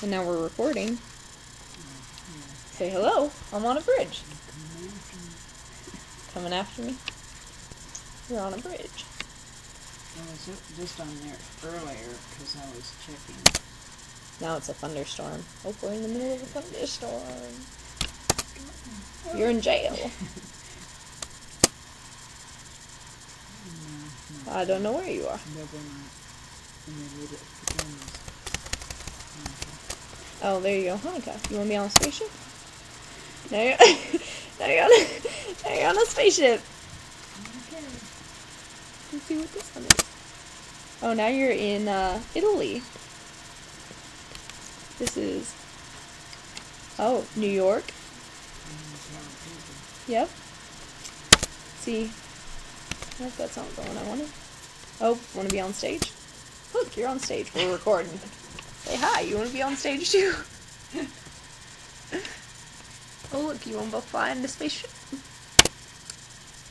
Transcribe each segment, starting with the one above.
And now we're recording. Say hello. I'm on a bridge. Coming after me? You're on a bridge. I was just on there earlier because I was checking. Now it's a thunderstorm. Oh, we're in the middle of a thunderstorm. You're in jail. No, I don't know where you are. no, we're not. In the little pajamas. Oh, there you go, Hanukkah. You want to be on a spaceship? Now you're, now you're on a spaceship. Okay. Let's see what this one is. Oh, now you're in Italy. This is, oh, New York. Yep. See, nope, that's not the one I wanted. Oh, want to be on stage? Look, you're on stage. We're recording. Say hi. You want to be on stage too? Oh, look, you want to both fly in the spaceship?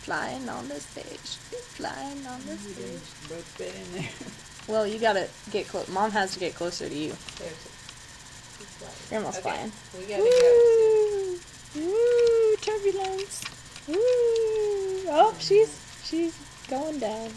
Flying on the stage. Flying on the stage. Both fit in there. Well, you gotta get close. Mom has to get closer to you. Grandma's flying. We gotta go. Woo! Turbulence. Woo! Oh, she's going down.